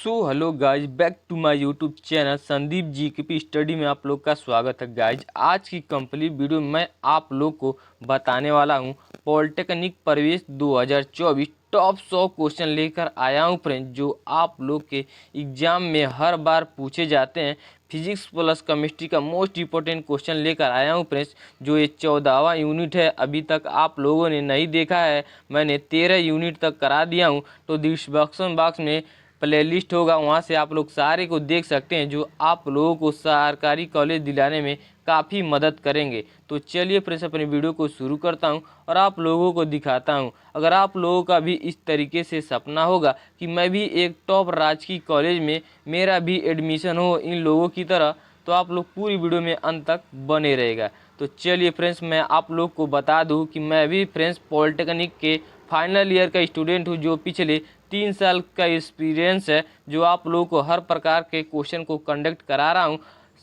So hello guys, back to my YouTube channel Sandeep ji की study में आप लोग का स्वागत है। गाइज आज की कंप्लीट वीडियो में मैं आप लोग को बताने वाला हूं पॉलिटेक्निक प्रवेश 2024 टॉप 100 क्वेश्चन लेकर आया हूं फ्रेंड, जो आप लोग के एग्जाम में हर बार पूछे जाते हैं। फिजिक्स प्लस केमिस्ट्री का मोस्ट इंपॉर्टेंट क्वेश्चन लेकर आया हूं फ्रेंड्स, जो ये 14वां यूनिट है। अभी तक आप लोगों ने नहीं देखा है, मैंने 13 यूनिट तक करा दिया हूं। तो डिस्क्रिप्शन बॉक्स में प्लेलिस्ट होगा, वहाँ से आप लोग सारे को देख सकते हैं, जो आप लोगों को सरकारी कॉलेज दिलाने में काफ़ी मदद करेंगे। तो चलिए फ्रेंड्स अपनी वीडियो को शुरू करता हूं और आप लोगों को दिखाता हूं। अगर आप लोगों का भी इस तरीके से सपना होगा कि मैं भी एक टॉप राजकीय कॉलेज में मेरा भी एडमिशन हो इन लोगों की तरह, तो आप लोग पूरी वीडियो में अंत तक बने रहेगा। तो चलिए फ्रेंड्स, मैं आप लोग को बता दूं कि मैं भी फ्रेंड्स पॉलिटेक्निक के फाइनल ईयर का स्टूडेंट हूं, जो पिछले 3 साल का एक्सपीरियंस है, जो आप लोगों को हर प्रकार के क्वेश्चन को कंडक्ट करा रहा हूं।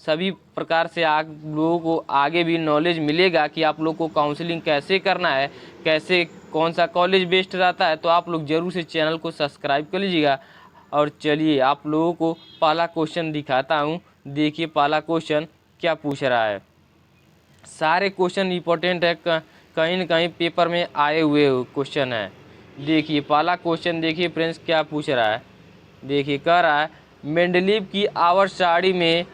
सभी प्रकार से आप लोगों को आगे भी नॉलेज मिलेगा कि आप लोग को काउंसलिंग कैसे करना है, कैसे कौन सा कॉलेज बेस्ट रहता है। तो आप लोग जरूर से चैनल को सब्सक्राइब कर लीजिएगा। और चलिए आप लोगों को पहला क्वेश्चन दिखाता हूँ। देखिए पहला क्वेश्चन क्या पूछ रहा है। सारे क्वेश्चन इंपॉर्टेंट है, कहीं न कहीं पेपर में आए हुए क्वेश्चन है। देखिए पहला क्वेश्चन, देखिए फ्रेंड्स क्या पूछ रहा है। देखिए कह रहा है मेंडलीव की आवर्त सारणी में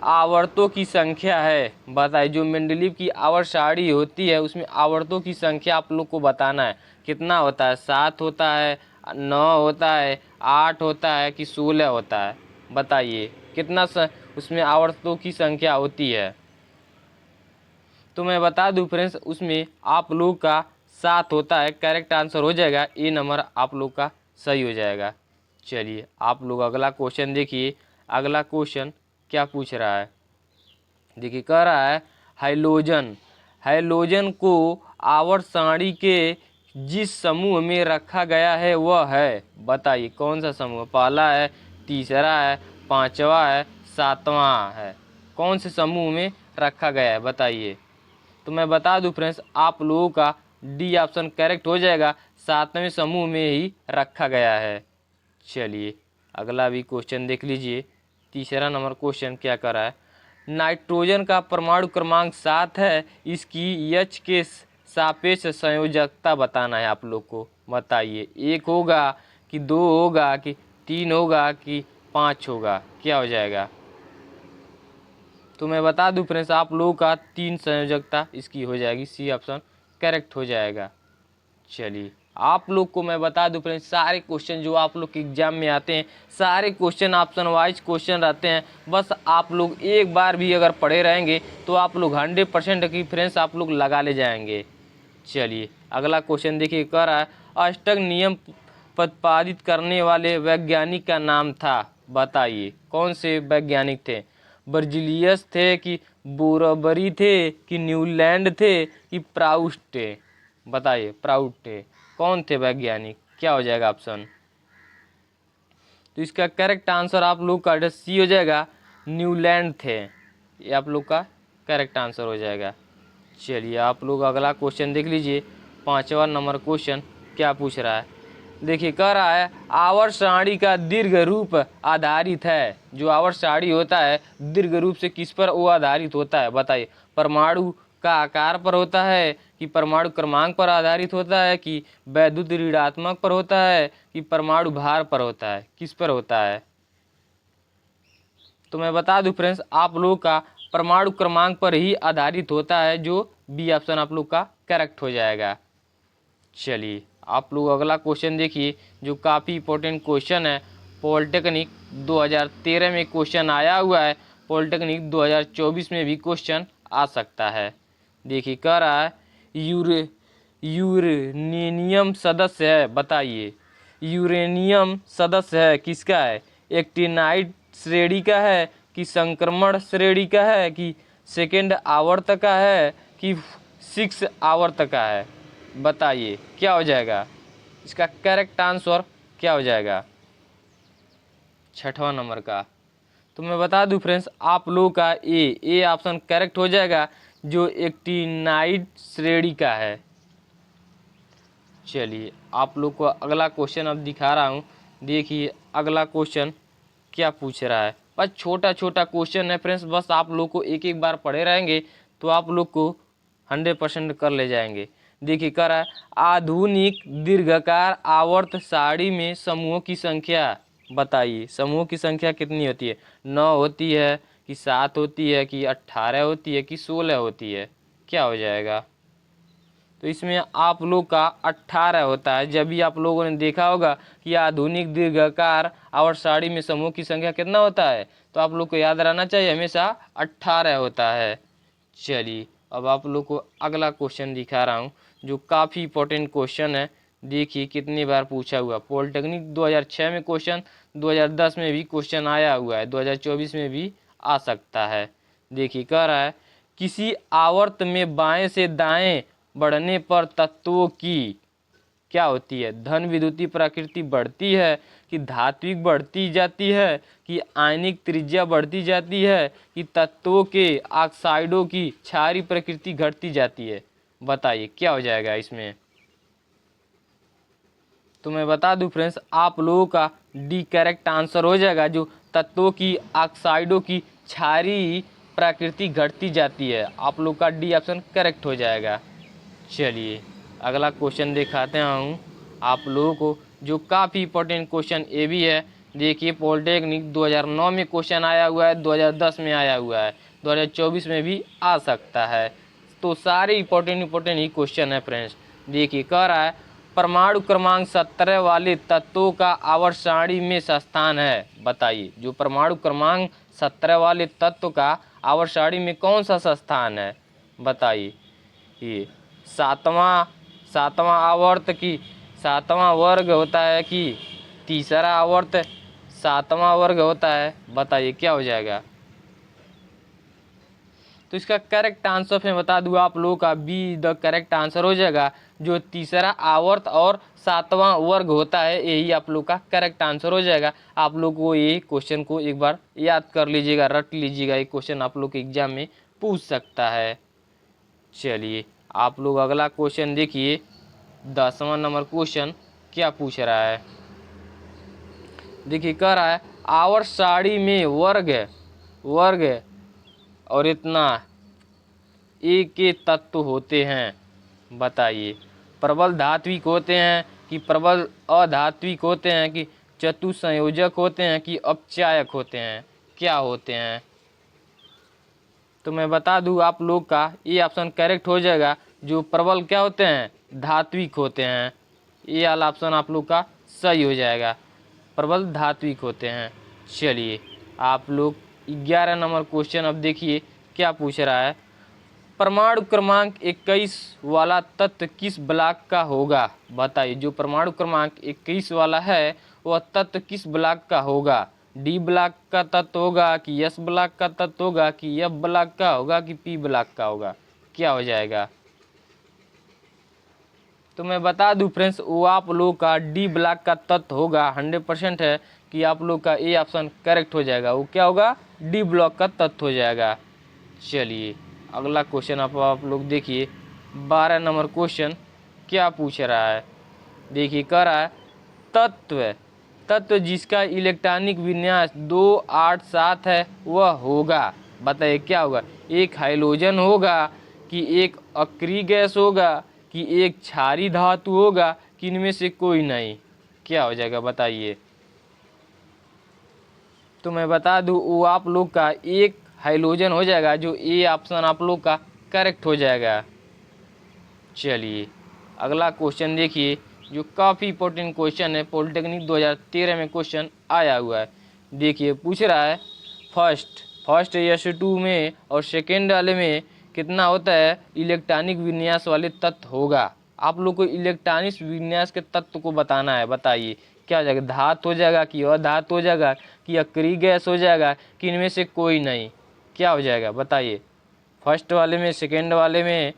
आवर्तों की संख्या है। बताइए, जो मेंडलीव की आवर्त सारणी होती है उसमें आवर्तों की संख्या आप लोग को बताना है। कितना होता है, 7 होता है, 9 होता है, 8 होता है कि 16 होता है। बताइए कितना उसमें आवर्तों की संख्या होती है। तो मैं बता दूं फ्रेंड्स, उसमें आप लोग का 7 होता है। करेक्ट आंसर हो जाएगा, ए नंबर आप लोग का सही हो जाएगा। चलिए आप लोग अगला क्वेश्चन देखिए। अगला क्वेश्चन क्या पूछ रहा है। देखिए कह रहा है हाइड्रोजन हाइड्रोजन को आवर्त सारणी के जिस समूह में रखा गया है वह है। बताइए कौन सा समूह, पहला है, तीसरा है, पांचवा है, सातवां है। कौन से समूह में रखा गया है बताइए। तो मैं बता दूं फ्रेंड्स, आप लोगों का डी ऑप्शन करेक्ट हो जाएगा, 7वें समूह में ही रखा गया है। चलिए अगला भी क्वेश्चन देख लीजिए। तीसरा नंबर क्वेश्चन क्या कर रहा है। नाइट्रोजन का परमाणु क्रमांक 7 है, इसकी एच के सापेक्ष संयोजकता बताना है आप लोग को। बताइए 1 होगा कि 2 होगा कि 3 होगा कि 5 होगा, क्या हो जाएगा। तो मैं बता दूं फ्रेंड्स, आप लोगों का 3 संयोजकता इसकी हो जाएगी, सी ऑप्शन करेक्ट हो जाएगा। चलिए आप लोग को मैं बता दूं फ्रेंड्स, सारे क्वेश्चन जो आप लोग के एग्जाम में आते हैं, सारे क्वेश्चन ऑप्शन वाइज क्वेश्चन रहते हैं। बस आप लोग एक बार भी अगर पढ़े रहेंगे तो आप लोग 100% की फ्रेंड्स आप लोग लगा ले जाएंगे। चलिए अगला क्वेश्चन देखिए, कह रहा है अष्टक नियम प्रतिपादित करने वाले वैज्ञानिक का नाम था। बताइए कौन से वैज्ञानिक थे। बर्जिलियस थे कि बोरबरी थे कि न्यूलैंड थे कि प्राउस्ट थे। बताइए प्राउड थे, कौन थे वैज्ञानिक, क्या हो जाएगा ऑप्शन। तो इसका करेक्ट आंसर आप लोग का सी हो जाएगा, न्यूलैंड थे। ये आप लोग का करेक्ट आंसर हो जाएगा। चलिए आप लोग अगला क्वेश्चन देख लीजिए। 5वां नंबर क्वेश्चन क्या पूछ रहा है। देखिए कह रहा है आवर्त सारणी का दीर्घ रूप आधारित है। जो आवर्त सारणी होता है दीर्घ रूप से किस पर वो आधारित होता है। बताइए परमाणु का आकार पर होता है कि परमाणु क्रमांक पर आधारित होता है कि वैद्युत ऋणात्मक पर होता है कि परमाणु भार पर होता है, किस पर होता है। तो मैं बता दूं फ्रेंड्स, आप लोगों का परमाणु क्रमांक पर ही आधारित होता है, जो बी ऑप्शन आप लोग का करेक्ट हो जाएगा। चलिए आप लोग अगला क्वेश्चन देखिए, जो काफ़ी इंपॉर्टेंट क्वेश्चन है। पॉलिटेक्निक 2013 में क्वेश्चन आया हुआ है, पॉलिटेक्निक 2024 में भी क्वेश्चन आ सकता है। देखिए कह रहा है यूरेनियम सदस्य है। बताइए यूरेनियम सदस्य है किसका है, एक्टिनाइड श्रेणी का है कि संक्रमण श्रेणी का है कि सेकेंड आवर्त का है कि 6 आवर्त का है। बताइए क्या हो जाएगा, इसका करेक्ट आंसर क्या हो जाएगा। 6वां नंबर का। तो मैं बता दूं फ्रेंड्स, आप लोगों का ए ऑप्शन करेक्ट हो जाएगा, जो एक्टिनाइड श्रेणी का है। चलिए आप लोग को अगला क्वेश्चन अब दिखा रहा हूं। देखिए अगला क्वेश्चन क्या पूछ रहा है। बस छोटा छोटा क्वेश्चन है फ्रेंड्स, बस आप लोग को एक एक बार पढ़े रहेंगे तो आप लोग को 100% कर ले जाएंगे। देखिए कह रहा है आधुनिक दीर्घाकार आवर्त सारणी में समूहों की संख्या बताइए। समूहों की संख्या कितनी होती है, 9 होती है कि 7 होती है कि 18 होती है कि 16 होती है, क्या हो जाएगा। तो इसमें आप लोग का 18 होता है। जब भी आप लोगों ने देखा होगा कि आधुनिक दीर्घाकार आवर्त सारणी में समूह की संख्या कितना होता है, तो आप लोग को याद रहना चाहिए हमेशा 18 होता है। चलिए अब आप लोग को अगला क्वेश्चन दिखा रहा हूँ जो काफ़ी इंपॉर्टेंट क्वेश्चन है। देखिए कितनी बार पूछा हुआ, पॉलिटेक्निक 2006 में क्वेश्चन, 2010 में भी क्वेश्चन आया हुआ है, 2024 में भी आ सकता है। देखिए कह रहा है किसी आवर्त में बाएं से दाएं बढ़ने पर तत्वों की क्या होती है, धन विद्युतीय प्रकृति बढ़ती है कि धात्विक बढ़ती जाती है कि आयनिक त्रिज्या बढ़ती जाती है कि तत्वों के ऑक्साइडों की क्षारीय प्रकृति घटती जाती है। बताइए क्या हो जाएगा इसमें। तो मैं बता दूं फ्रेंड्स, आप लोगों का डी करेक्ट आंसर हो जाएगा, जो तत्वों की ऑक्साइडों की क्षारीय प्रकृति घटती जाती है। आप लोग का डी ऑप्शन करेक्ट हो जाएगा। चलिए अगला क्वेश्चन दिखाते हूँ आप लोगों को, जो काफ़ी इंपॉर्टेंट क्वेश्चन ये भी है। देखिए पॉलिटेक्निक 2009 में क्वेश्चन आया हुआ है, 2010 में आया हुआ है, 2024 में भी आ सकता है। तो सारे इंपॉर्टेंट ही क्वेश्चन है फ्रेंड्स। देखिए कह रहा है परमाणु क्रमांक 17 वाले तत्वों का आवर्त सारणी में स्थान है। बताइए जो परमाणु क्रमांक 17 वाले तत्व का आवर्त सारणी में कौन सा स्थान है। बताइए ये सातवां आवर्त की सातवां वर्ग होता है कि तीसरा आवर्त सातवां वर्ग होता है। बताइए क्या हो जाएगा। तो इसका करेक्ट आंसर मैं बता दूँ आप लोगों का, बी द करेक्ट आंसर हो जाएगा। जो तीसरा आवर्त और सातवां वर्ग होता है यही आप लोग का करेक्ट आंसर हो जाएगा। आप लोग को ये क्वेश्चन को एक बार याद कर लीजिएगा, रट लीजिएगा, ये क्वेश्चन आप लोग के एग्जाम में पूछ सकता है। चलिए आप लोग अगला क्वेश्चन देखिए, 10वां नंबर क्वेश्चन क्या पूछ रहा है। देखिए कह रहा है आवर्त सारणी में वर्ग और इतना एक के तत्व होते हैं। बताइए प्रबल धात्विक होते हैं कि प्रबल अधात्विक होते हैं कि चतुसंयोजक होते हैं कि अपचायक होते हैं, क्या होते हैं। तो मैं बता दूं आप लोग का ये ऑप्शन करेक्ट हो जाएगा। जो प्रबल क्या होते हैं, धात्विक होते हैं। ये वाला ऑप्शन आप लोग का सही हो जाएगा, प्रबल धात्विक होते हैं। चलिए आप लोग 11 नंबर क्वेश्चन अब देखिए क्या पूछ रहा है। परमाणु क्रमांक 21 वाला तत्व किस ब्लॉक का होगा। बताइए जो परमाणु क्रमांक 21 वाला है वह तत्व किस ब्लॉक का होगा। डी ब्लॉक का तत्व होगा कि एस ब्लॉक का तत्व होगा कि एफ ब्लॉक का होगा कि पी ब्लॉक का होगा, क्या हो जाएगा। तो मैं बता दूं फ्रेंड्स, वो आप लोग का डी ब्लॉक का तत्व होगा। 100% है कि आप लोग का ए ऑप्शन करेक्ट हो जाएगा। वो क्या होगा, डी ब्लॉक का तत्व हो जाएगा। चलिए अगला क्वेश्चन आप लोग देखिए, 12 नंबर क्वेश्चन क्या पूछ रहा है। देखिए कह रहा है तत्व जिसका इलेक्ट्रॉनिक विन्यास 287 है वह होगा। बताइए क्या होगा, एक हाइड्रोजन होगा कि एक अक्रिय गैस होगा कि एक क्षारीय धातु होगा कि इनमें से कोई नहीं, क्या हो जाएगा बताइए। तो मैं बता दूं वो आप लोग का एक हाइड्रोजन हो जाएगा, जो ए ऑप्शन आप लोग का करेक्ट हो जाएगा। चलिए अगला क्वेश्चन देखिए, जो काफ़ी इंपॉर्टेंट क्वेश्चन है, पॉलिटेक्निक 2013 में क्वेश्चन आया हुआ है। देखिए पूछ रहा है फर्स्ट S2 में और सेकेंड वाले में कितना होता है इलेक्ट्रॉनिक विन्यास वाले तत्व होगा। आप लोग को इलेक्ट्रॉनिक विन्यास के तत्व को बताना है। बताइए क्या हो जाएगा, धातु हो जाएगा कि अधातु हो जाएगा कि अक्रिय गैस हो जाएगा कि इनमें से कोई नहीं, क्या हो जाएगा बताइए। फर्स्ट वाले में सेकेंड वाले में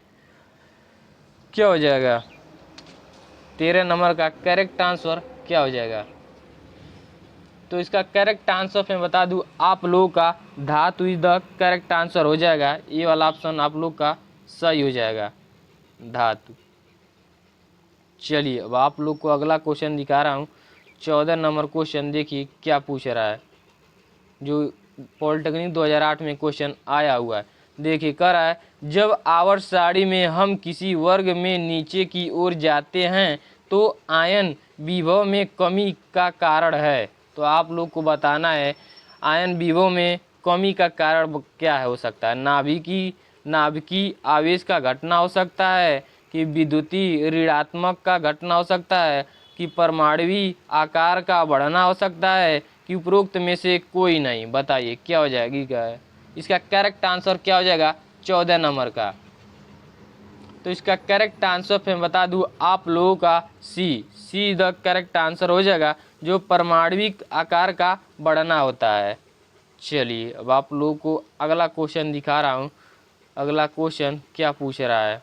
क्या हो जाएगा। 13 नंबर का करेक्ट आंसर क्या हो जाएगा। तो इसका करेक्ट आंसर मैं बता दूं आप लोगों का धातु इज द करेक्ट आंसर हो जाएगा। ये वाला ऑप्शन आप लोग का सही हो जाएगा, धातु। चलिए अब आप लोग को अगला क्वेश्चन दिखा रहा हूँ, 14 नंबर क्वेश्चन देखिए क्या पूछ रहा है। जो पॉलिटेक्निक 2008 में क्वेश्चन आया हुआ है। देखिए कह रहा है, जब आवर्त सारणी में हम किसी वर्ग में नीचे की ओर जाते हैं तो आयन विभव में कमी का कारण है। तो आप लोग को बताना है आयन विभव में कमी का कारण क्या है, हो सकता है नाभिकीय आवेश का घटना हो सकता है, कि विद्युतीय ऋणात्मक का घटना हो सकता है, कि परमाणुवीय आकार का बढ़ना हो सकता है, कि उपरोक्त में से कोई नहीं। बताइए क्या हो जाएगी, क्या है इसका करेक्ट आंसर, क्या हो जाएगा 14 नंबर का। तो इसका करेक्ट आंसर फिर बता दूं आप लोगों का सी द करेक्ट आंसर हो जाएगा, जो परमाणविक आकार का बढ़ना होता है। चलिए अब आप लोगों को अगला क्वेश्चन दिखा रहा हूँ। अगला क्वेश्चन क्या पूछ रहा है,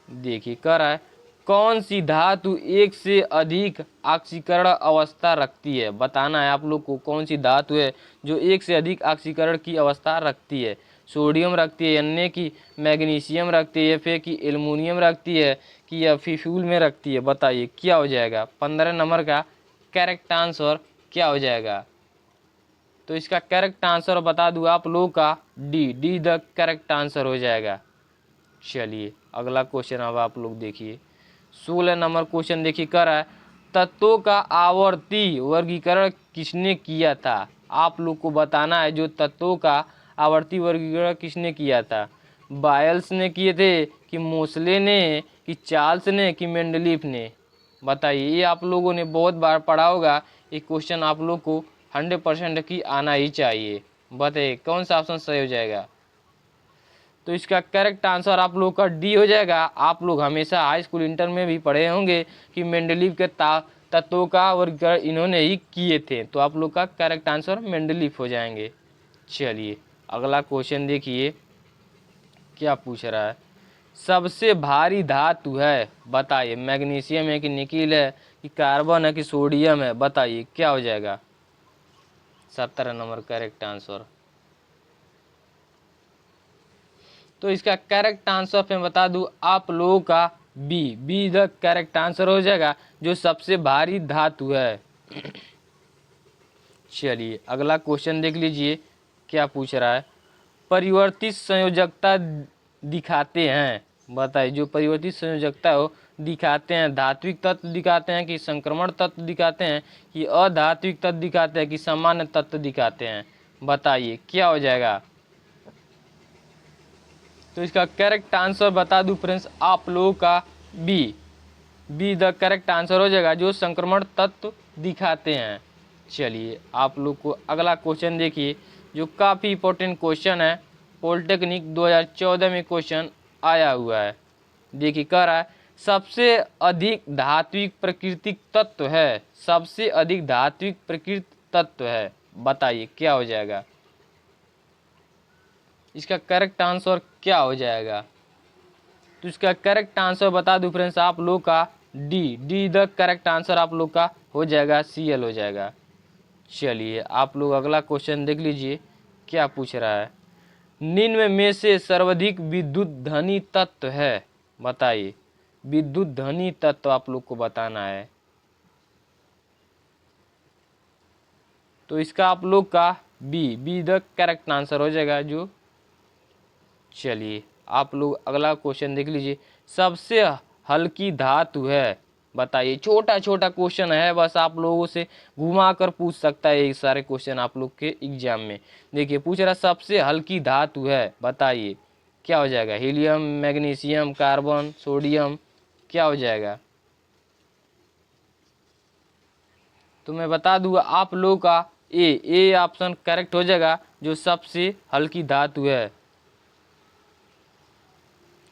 देखिए कह रहा है, कौन सी धातु एक से अधिक ऑक्सीकरण अवस्था रखती है। बताना है आप लोग को कौन सी धातु है जो एक से अधिक ऑक्सीकरण की अवस्था रखती है। सोडियम रखती है, यानी कि मैग्नीशियम रखती है, फिर कि एल्युमिनियम रखती है, कि या फिर में रखती है। बताइए क्या हो जाएगा 15 नंबर का करेक्ट आंसर क्या हो जाएगा। तो इसका करेक्ट आंसर बता दूं आप लोगों का डी द करेक्ट आंसर हो जाएगा। चलिए अगला क्वेश्चन अब आप लोग देखिए 16 नंबर क्वेश्चन देखिए कर रहा है, तत्वों का आवर्ती वर्गीकरण किसने किया था। आप लोग को बताना है जो तत्वों का आवर्ती वर्गीकरण किसने किया था। बायल्स ने किए थे, कि मोसले ने, कि चार्ल्स ने, कि मेंडलीफ ने। बताइए, ये आप लोगों ने बहुत बार पढ़ा होगा, ये क्वेश्चन आप लोग को 100% की आना ही चाहिए। बताइए कौन सा ऑप्शन सही हो जाएगा। तो इसका करेक्ट आंसर आप लोग का डी हो जाएगा। आप लोग हमेशा हाई स्कूल इंटर में भी पढ़े होंगे कि मेंडलीफ के तत्वों का वर्गीकरण इन्होंने ही किए थे। तो आप लोग का करेक्ट आंसर मेंडलीफ हो जाएंगे। चलिए अगला क्वेश्चन देखिए क्या पूछ रहा है, सबसे भारी धातु है। बताइए मैग्नीशियम है, कि निकिल है, कि कार्बन है, कि सोडियम है। बताइए क्या हो जाएगा 17 नंबर करेक्ट आंसर। तो इसका करेक्ट आंसर मैं बता दूं आप लोगों का बी द करेक्ट आंसर हो जाएगा, जो सबसे भारी धातु है। चलिए अगला क्वेश्चन देख लीजिए क्या पूछ रहा है, परिवर्तित संयोजकता दिखाते हैं। बताइए जो परिवर्तित संयोजकता हो दिखाते हैं, धात्विक तत्व दिखाते हैं, कि संक्रमण तत्व दिखाते हैं, कि अधात्विक तत्व दिखाते हैं, कि सामान्य तत्व दिखाते हैं। बताइए क्या हो जाएगा। तो इसका करेक्ट आंसर बता दूं फ्रेंड्स आप लोगों का बी द करेक्ट आंसर हो जाएगा, जो संक्रमण तत्व दिखाते हैं। चलिए आप लोग को अगला क्वेश्चन देखिए, जो काफ़ी इंपॉर्टेंट क्वेश्चन है, पॉलिटेक्निक 2014 में क्वेश्चन आया हुआ है। देखिए कह रहा है, सबसे अधिक धात्विक प्राकृतिक तत्व है। सबसे अधिक धात्विक प्राकृतिक तत्व है। बताइए क्या हो जाएगा। इसका करेक्ट आंसर क्या हो जाएगा। तो इसका करेक्ट आंसर बता दूं फ्रेंड्स आप लोग का डी द करेक्ट आंसर आप लोग का हो जाएगा, Cl हो जाएगा। चलिए आप लोग अगला क्वेश्चन देख लीजिए क्या पूछ रहा है, निम्न में से सर्वाधिक विद्युत धनी तत्व है। बताइए विद्युत धनी तत्व आप लोग को बताना है। तो इसका आप लोग का बी द करेक्ट आंसर हो जाएगा जो। चलिए आप लोग अगला क्वेश्चन देख लीजिए, सबसे हल्की धातु है। बताइए छोटा छोटा क्वेश्चन है, बस आप लोगों से घुमा कर पूछ सकता है ये सारे क्वेश्चन आप लोग के एग्जाम में। देखिए पूछ रहा सबसे हल्की धातु है। बताइए क्या हो जाएगा, हीलियम, मैग्नीशियम, कार्बन, सोडियम, क्या हो जाएगा। तो मैं बता दूंगा आप लोगों का ए ऑप्शन करेक्ट हो जाएगा, जो सबसे हल्की धातु है।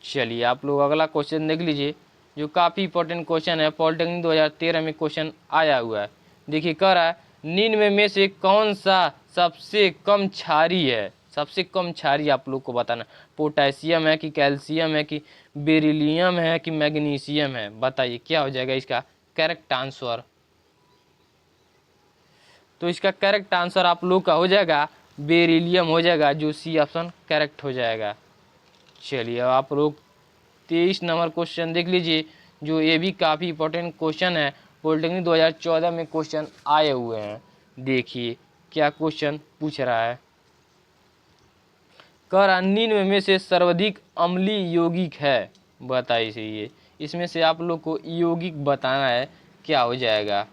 चलिए आप लोग अगला क्वेश्चन देख लीजिए, जो काफ़ी इंपॉर्टेंट क्वेश्चन है, पॉलिटेक्निक 2013 में क्वेश्चन आया हुआ है। देखिए कह रहा है, निम्न में से कौन सा सबसे कम क्षारीय है। सबसे कम क्षारीय आप लोग को बताना, पोटेशियम है, कि कैल्शियम है, कि बेरिलियम है, कि मैग्नीशियम है। बताइए क्या हो जाएगा इसका करेक्ट आंसर। तो इसका करेक्ट आंसर आप लोग का हो जाएगा बेरिलियम हो जाएगा, जो सी ऑप्शन करेक्ट हो जाएगा। चलिए अब आप लोग 23 नंबर क्वेश्चन देख लीजिए, जो ये भी काफ़ी इंपॉर्टेंट क्वेश्चन है, पॉलिटेक्निक 2014 में क्वेश्चन आए हुए हैं। देखिए क्या क्वेश्चन पूछ रहा है। कह निम्न में से सर्वाधिक अम्लीय यौगिक है, बताइए। ये इसमें से आप लोग को यौगिक बताना है, क्या हो जाएगा।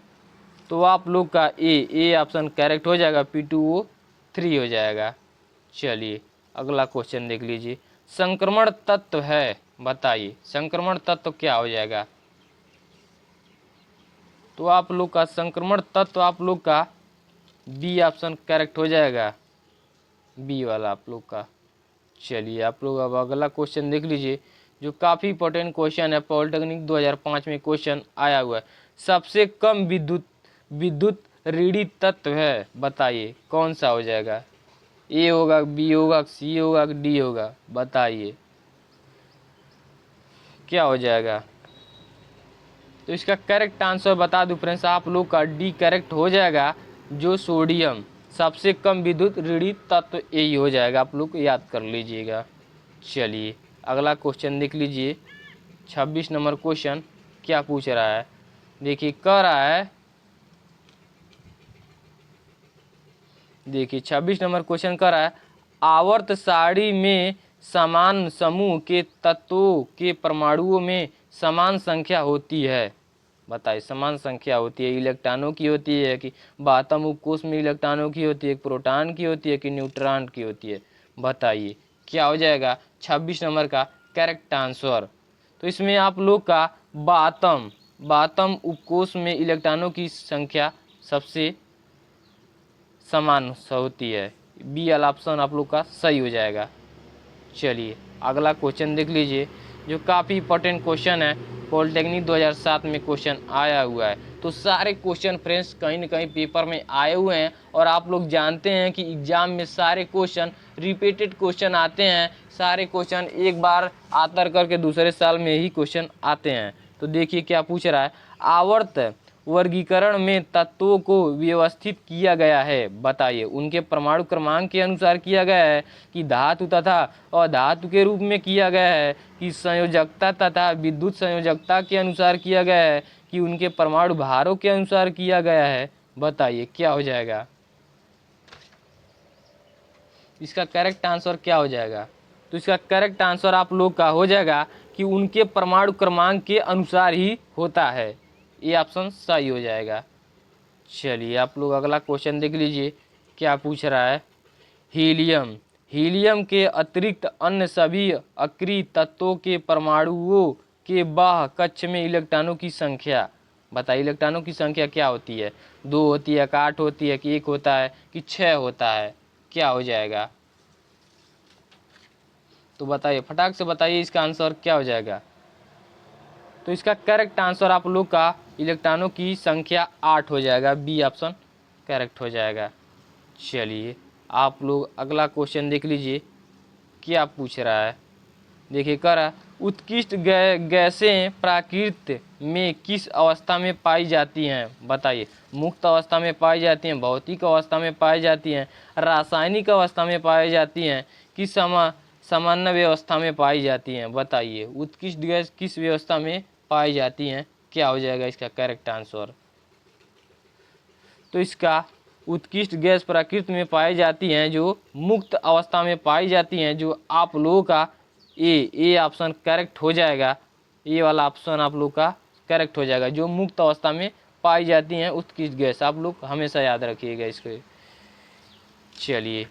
तो आप लोग का ए ऑप्शन करेक्ट हो जाएगा, P2O3 हो जाएगा। चलिए अगला क्वेश्चन देख लीजिए। संक्रमण तत्व है, बताइए संक्रमण तत्व क्या हो जाएगा। तो आप लोग का संक्रमण तत्व आप लोग का बी ऑप्शन करेक्ट हो जाएगा, बी वाला आप लोग का। चलिए आप लोग अब अगला क्वेश्चन देख लीजिए, जो काफ़ी इंपॉर्टेंट क्वेश्चन है, पॉलिटेक्निक 2005 में क्वेश्चन आया हुआ है। सबसे कम विद्युत ऋणी तत्व है, बताइए कौन सा हो जाएगा। ए होगा, बी होगा, सी होगा, डी होगा, बताइए क्या हो जाएगा। तो इसका करेक्ट आंसर बता दूं फ्रेंड्स, आप लोग का डी करेक्ट हो जाएगा, जो सोडियम सबसे कम विद्युत ऋणी तत्व यही हो जाएगा, आप लोग याद कर लीजिएगा। चलिए अगला क्वेश्चन देख लीजिए, 26 नंबर क्वेश्चन क्या पूछ रहा है। देखिए कह रहा है, देखिए 26 नंबर क्वेश्चन कह रहा है, आवर्त सारणी में समान समूह के तत्वों के परमाणुओं में समान संख्या होती है, बताइए समान संख्या होती है, इलेक्ट्रॉनों की होती है कि बातम उपकोष में इलेक्ट्रॉनों की होती है, प्रोटॉन की होती है कि न्यूट्रॉन की होती है, बताइए क्या हो जाएगा 26 नंबर का करेक्ट आंसर। तो इसमें आप लोग का बातम उपकोष में इलेक्ट्रॉनों की संख्या सबसे समान होती है, बी वाला ऑप्शन आप लोग का सही हो जाएगा। चलिए अगला क्वेश्चन देख लीजिए, जो काफ़ी इंपॉर्टेंट क्वेश्चन है, पॉलिटेक्निक 2007 में क्वेश्चन आया हुआ है। तो सारे क्वेश्चन फ्रेंड्स कहीं ना कहीं पेपर में आए हुए हैं, और आप लोग जानते हैं कि एग्जाम में सारे क्वेश्चन रिपीटेड क्वेश्चन आते हैं, सारे क्वेश्चन एक बार आतर करके दूसरे साल में ही क्वेश्चन आते हैं। तो देखिए क्या पूछ रहा है, आवर्त वर्गीकरण में तत्वों को व्यवस्थित किया गया है, बताइए उनके परमाणु क्रमांक के अनुसार किया गया है, कि धातु तथा अधातु के रूप में किया गया है, कि संयोजकता तथा विद्युत संयोजकता के अनुसार किया गया है, कि उनके परमाणु भारों के अनुसार किया गया है, बताइए क्या हो जाएगा। इसका करेक्ट आंसर क्या हो जाएगा। तो इसका करेक्ट आंसर आप लोग का हो जाएगा कि उनके परमाणु क्रमांक के अनुसार ही होता है, ये ऑप्शन सही हो जाएगा। चलिए आप लोग अगला क्वेश्चन देख लीजिए, क्या पूछ रहा है। हीलियम के अतिरिक्त अन्य सभी अक्रिय तत्वों के परमाणुओं के बाह्य कक्ष में इलेक्ट्रॉनों की संख्या, बताइए इलेक्ट्रॉनों की संख्या क्या होती है, 2 होती है, 8 होती है, कि 1 होता है, कि 6 होता है, क्या हो जाएगा। तो बताइए फटाक से बताइए इसका आंसर क्या हो जाएगा। तो इसका करेक्ट आंसर आप लोग का इलेक्ट्रॉनों की संख्या 8 हो जाएगा, बी ऑप्शन करेक्ट हो जाएगा। चलिए आप लोग अगला क्वेश्चन देख लीजिए, क्या पूछ रहा है। देखिए कह रहा है, उत्कृष्ट गैसें प्रकृति में किस अवस्था में पाई जाती हैं, बताइए मुक्त अवस्था में पाई जाती हैं, भौतिक अवस्था में पाई जाती हैं, रासायनिक अवस्था में पाई जाती हैं, कि सामान्य व्यवस्था में पाई जाती हैं, बताइए उत्कृष्ट गैस किस व्यवस्था में पाई जाती हैं, क्या हो जाएगा इसका करेक्ट आंसर। तो इसका उत्कृष्ट गैस प्रकृति में पाई जाती हैं, जो मुक्त अवस्था में पाई जाती हैं, जो आप लोगों का ए ऑप्शन करेक्ट हो जाएगा, ये वाला ऑप्शन आप लोग का करेक्ट हो जाएगा, जो मुक्त अवस्था में पाई जाती हैं उत्कृष्ट गैस, आप लोग हमेशा याद रखिएगा इसको। चलिए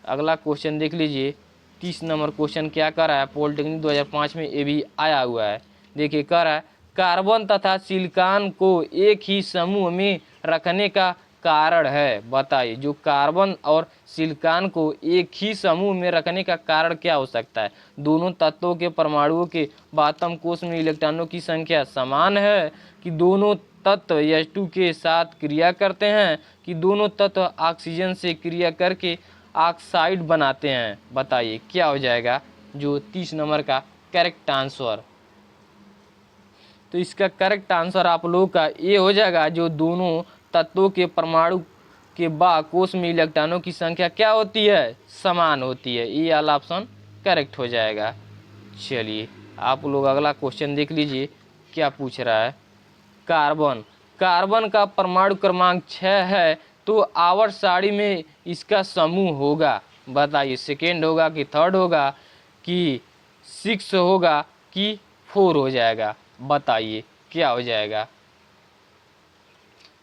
अगला क्वेश्चन देख लीजिए, 30 नंबर क्वेश्चन क्या कर रहा है, पॉलिटेक्निक 2005 में ये भी आया हुआ है। देखिए कह रहा है, कार्बन तथा सिलिकॉन को एक ही समूह में रखने का कारण है, बताइए जो कार्बन और सिलिकॉन को एक ही समूह में रखने का कारण क्या हो सकता है। दोनों तत्वों के परमाणुओं के बातम कोष में इलेक्ट्रॉनों की संख्या समान है, कि दोनों तत्व H2 के साथ क्रिया करते हैं, कि दोनों तत्व ऑक्सीजन से क्रिया करके ऑक्साइड बनाते हैं, बताइए क्या हो जाएगा, जो 30 नंबर का करेक्ट आंसर। तो इसका करेक्ट आंसर आप लोगों का ये हो जाएगा, जो दोनों तत्वों के परमाणु के बाह्य कोष में इलेक्ट्रॉनों की संख्या क्या होती है, समान होती है, ये वाला ऑप्शन करेक्ट हो जाएगा। चलिए आप लोग अगला क्वेश्चन देख लीजिए, क्या पूछ रहा है। कार्बन का परमाणु क्रमांक 6 है, तो तो आवर्त सारणी में इसका समूह होगा। बताइए सेकेंड होगा कि थर्ड होगा कि 6 होगा कि 4 हो जाएगा। बताइए क्या हो जाएगा।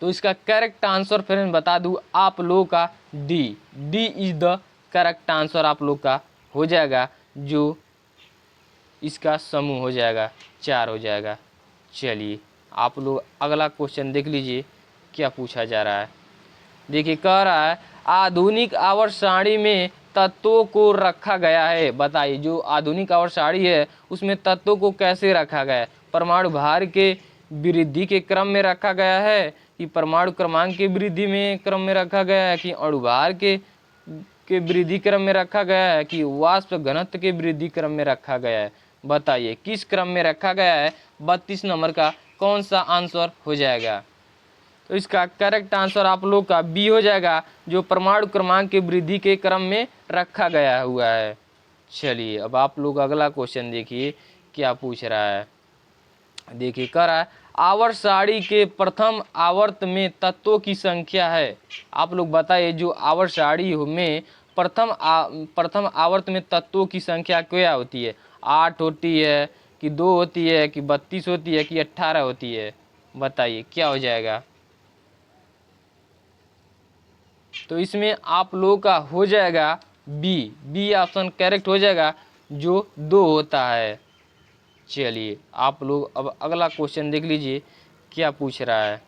तो इसका करेक्ट आंसर फ्रेंड बता दूं आप लोगों का D is the correct answer आप लोग का हो जाएगा, जो इसका समूह हो जाएगा 4 हो जाएगा। चलिए आप लोग अगला क्वेश्चन देख लीजिए क्या पूछा जा रहा है। देखिए कह रहा है आधुनिक आवर्त सारणी में तत्वों को रखा गया है। बताइए जो आधुनिक आवर्त सारणी है उसमें तत्वों को कैसे रखा गया है। परमाणु भार के वृद्धि के क्रम में रखा गया है कि परमाणु क्रमांक के वृद्धि में क्रम में रखा गया है कि अणु भार के वृद्धि क्रम में रखा गया है कि वाष्प घनत्व के वृद्धि क्रम में रखा गया है। बताइए किस क्रम में रखा गया है। 32 नंबर का कौन सा आंसर हो जाएगा। तो इसका करेक्ट आंसर आप लोग का बी हो जाएगा, जो परमाणु क्रमांक के वृद्धि के क्रम में रखा गया हुआ है। चलिए अब आप लोग अगला क्वेश्चन देखिए क्या पूछ रहा है। देखिए कह रहा है आवर्त सारणी के प्रथम आवर्त में तत्वों की संख्या है। आप लोग बताइए जो आवर्त सारणी में प्रथम आवर्त में तत्वों की संख्या क्या होती है। 8 होती है कि 2 होती है कि 32 होती है कि 18 होती है। बताइए क्या हो जाएगा। तो इसमें आप लोगों का हो जाएगा बी ऑप्शन करेक्ट हो जाएगा, जो 2 होता है। चलिए आप लोग अब अगला क्वेश्चन देख लीजिए क्या पूछ रहा है।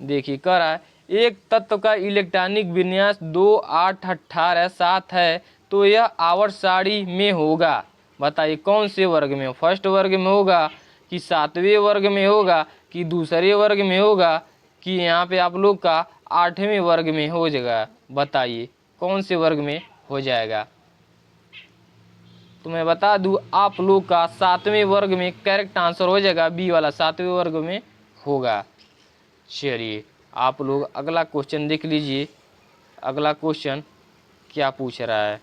देखिए कह रहा है एक तत्व का इलेक्ट्रॉनिक विन्यास 2 8 18 7 है तो यह आवर्त सारणी में होगा। बताइए कौन से वर्ग में, फर्स्ट वर्ग में होगा कि 7वें वर्ग में होगा कि दूसरे वर्ग में होगा कि यहाँ पे आप लोग का 8वें वर्ग में हो जाएगा। बताइए कौन से वर्ग में हो जाएगा। तो मैं बता दूं आप लोग का 7वें वर्ग में करेक्ट आंसर हो जाएगा, बी वाला 7वें वर्ग में होगा। चलिए आप लोग अगला क्वेश्चन देख लीजिए अगला क्वेश्चन क्या पूछ रहा है।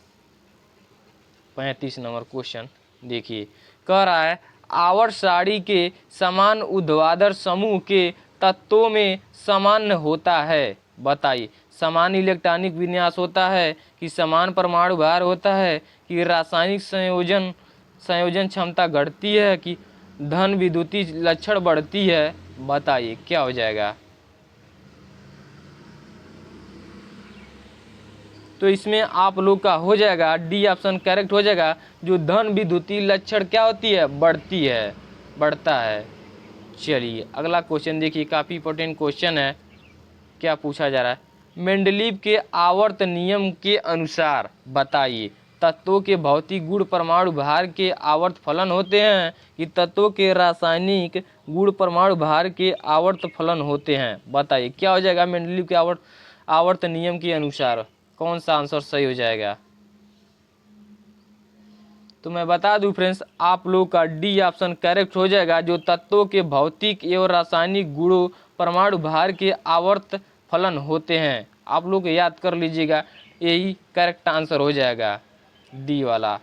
35 नंबर क्वेश्चन देखिए कह रहा है आवर्त सारणी के समान ऊर्ध्वाधर समूह के तत्वों में सामान्य होता है। बताइए समान इलेक्ट्रॉनिक विन्यास होता है कि समान परमाणु भार होता है कि रासायनिक संयोजन क्षमता घटती है कि धन विद्युतीय लक्षण बढ़ती है। बताइए क्या हो जाएगा। तो इसमें आप लोग का हो जाएगा डी ऑप्शन करेक्ट हो जाएगा, जो धन विद्युतीय लक्षण क्या होती है, बढ़ती है, बढ़ता है। चलिए अगला क्वेश्चन देखिए काफ़ी इंपॉर्टेंट क्वेश्चन है। क्या पूछा जा रहा है मेंडलीव के आवर्त नियम के अनुसार बताइए तत्वों के भौतिक गुण परमाणु भार के आवर्त फलन होते हैं कि तत्वों के रासायनिक गुण परमाणु भार के आवर्त फलन होते हैं। बताइए क्या हो जाएगा मेंडलीव के आवर्त नियम के अनुसार कौन सा आंसर सही हो जाएगा। तो मैं बता दूं फ्रेंड्स आप लोग का डी ऑप्शन करेक्ट हो जाएगा, जो तत्वों के भौतिक एवं रासायनिक गुणों परमाणु भार के आवर्त फलन होते हैं। आप लोग याद कर लीजिएगा यही करेक्ट आंसर हो जाएगा डी वाला।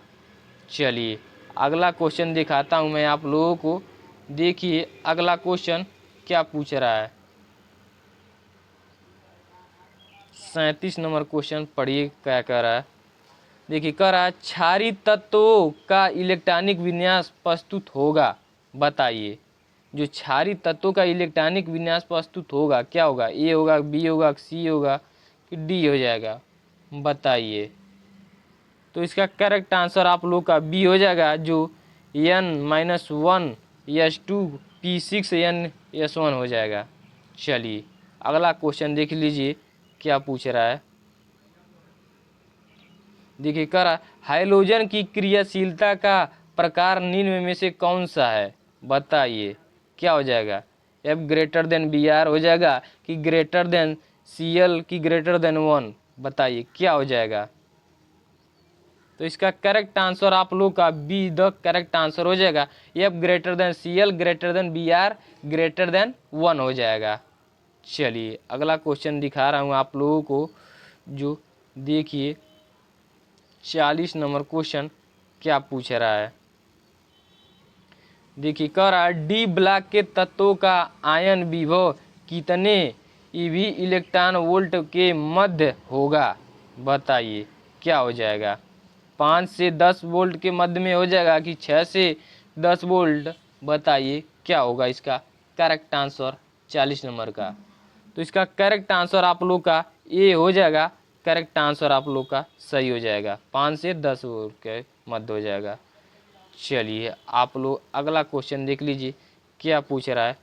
चलिए अगला क्वेश्चन दिखाता हूं मैं आप लोगों को। देखिए अगला क्वेश्चन क्या पूछ रहा है। 37 नंबर क्वेश्चन पढ़िए क्या कह रहा है। देखिए कह रहा है क्षारीय तत्वों का इलेक्ट्रॉनिक विन्यास प्रस्तुत होगा। बताइए जो क्षारीय तत्वों का इलेक्ट्रॉनिक विन्यास प्रस्तुत होगा क्या होगा, ए होगा, बी होगा, सी होगा कि डी हो जाएगा। बताइए। तो इसका करेक्ट आंसर आप लोग का बी हो जाएगा, जो N-1 S2 P6 N S1 हो जाएगा। चलिए अगला क्वेश्चन देख लीजिए क्या पूछ रहा है। देखिए कह रहा हाइड्रोजन की क्रियाशीलता का प्रकार निम्न में से कौन सा है। बताइए क्या हो जाएगा, F ग्रेटर देन Br हो जाएगा कि ग्रेटर देन Cl की ग्रेटर देन 1। बताइए क्या हो जाएगा। तो इसका करेक्ट आंसर आप लोग का बी द करेक्ट आंसर हो जाएगा, F greater than Cl greater than Br greater than 1 हो जाएगा। चलिए अगला क्वेश्चन दिखा रहा हूँ आप लोगों को, जो देखिए 40 नंबर क्वेश्चन क्या पूछ रहा है। देखिए कह रहा है डी ब्लॉक के तत्वों का आयन विभव कितने ईवी इलेक्ट्रॉन वोल्ट के मध्य होगा। बताइए क्या हो जाएगा, 5 से 10 वोल्ट के मध्य में हो जाएगा कि 6 से 10 वोल्ट। बताइए क्या होगा इसका करेक्ट आंसर 40 नंबर का। तो इसका करेक्ट आंसर आप लोग का ए हो जाएगा। करेक्ट आंसर आप लोग का सही हो जाएगा, 5 से 10 वोल्ट के मध्य हो जाएगा। चलिए आप लोग अगला क्वेश्चन देख लीजिए क्या पूछ रहा है।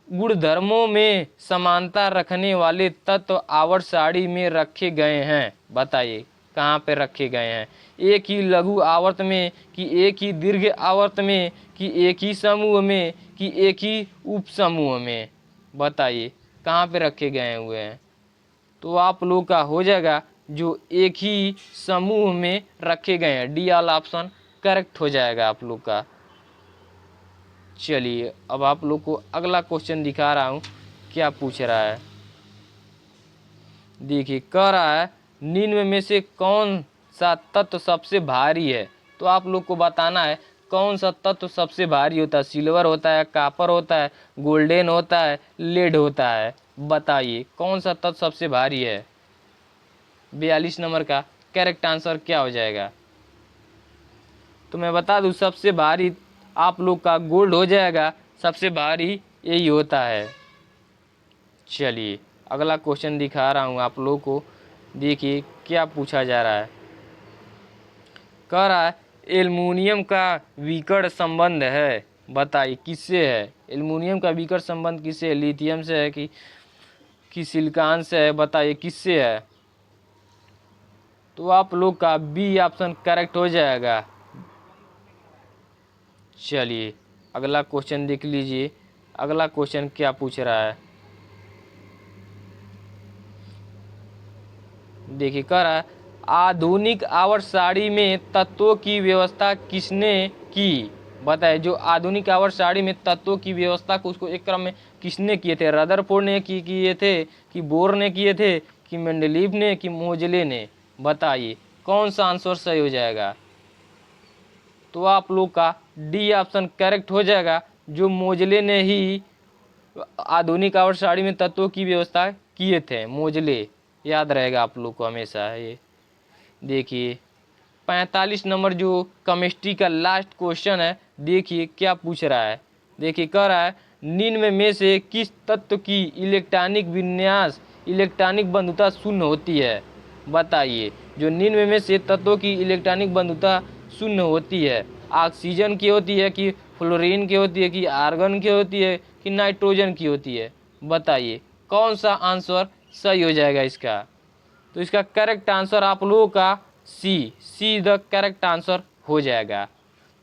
गुणधर्मों में समानता रखने वाले तत्व आवर्त सारणी में रखे गए हैं। बताइए कहाँ पे रखे गए हैं, एक ही लघु आवर्त में कि एक ही दीर्घ आवर्त में कि एक ही समूह में कि एक ही उप समूह में। बताइए कहाँ पे रखे गए हुए हैं। तो आप लोग का हो जाएगा जो एक ही समूह में रखे गए हैं, डी ऑल ऑप्शन करेक्ट हो जाएगा आप लोग का। चलिए अब आप लोग को अगला क्वेश्चन दिखा रहा हूँ क्या पूछ रहा है। देखिए कह रहा है निम्न में से कौन सा तत्व सबसे भारी है। तो आप लोग को बताना है कौन सा तत्व सबसे भारी होता है, सिल्वर होता है, कापर होता है, गोल्डन होता है, लेड होता है। बताइए कौन सा तत्व सबसे भारी है। 42 नंबर का करेक्ट आंसर क्या हो जाएगा। तो मैं बता दूं सबसे भारी आप लोग का गोल्ड हो जाएगा, सबसे भारी यही होता है। चलिए अगला क्वेश्चन दिखा रहा हूँ आप लोग को, देखिए क्या पूछा जा रहा है। कह रहा है एल्युमिनियम का विकर्ण संबंध है। बताइए किससे है, एल्युमिनियम का विकर्ण संबंध किससे है, लिथियम से है कि सिलिकॉन से है। बताइए किससे है। तो आप लोग का बी ऑप्शन करेक्ट हो जाएगा। चलिए अगला क्वेश्चन देख लीजिए, अगला क्वेश्चन क्या पूछ रहा है। देखिए कह रहा है आधुनिक आवर्त सारणी में तत्वों की व्यवस्था किसने की। बताए जो आधुनिक आवर्त सारणी में तत्वों की व्यवस्था को उसको एक क्रम में किसने किए थे, रदरफोर्ड ने किए थे कि बोर ने किए थे कि मेंडलीव ने कि मोजले ने। बताइए कौन सा आंसर सही हो जाएगा। तो आप लोग का डी ऑप्शन करेक्ट हो जाएगा, जो मोजले ने ही आधुनिक आवर्त सारणी में तत्वों की व्यवस्था किए थे, मोजले। याद रहेगा आप लोग को हमेशा ये। देखिए 45 नंबर जो केमिस्ट्री का लास्ट क्वेश्चन है, देखिए क्या पूछ रहा है। देखिए कह रहा है निम्न में से किस तत्व की इलेक्ट्रॉनिक विन्यास इलेक्ट्रॉनिक बंधुता शून्य होती है। बताइए जो निम्न में से तत्वों की इलेक्ट्रॉनिक बंधुता शून्य होती है, ऑक्सीजन की होती है कि फ्लोरीन की होती है कि आर्गन की होती है कि नाइट्रोजन की होती है। बताइए कौन सा आंसर सही हो जाएगा इसका। तो इसका करेक्ट आंसर आप लोगों का सी द करेक्ट आंसर हो जाएगा।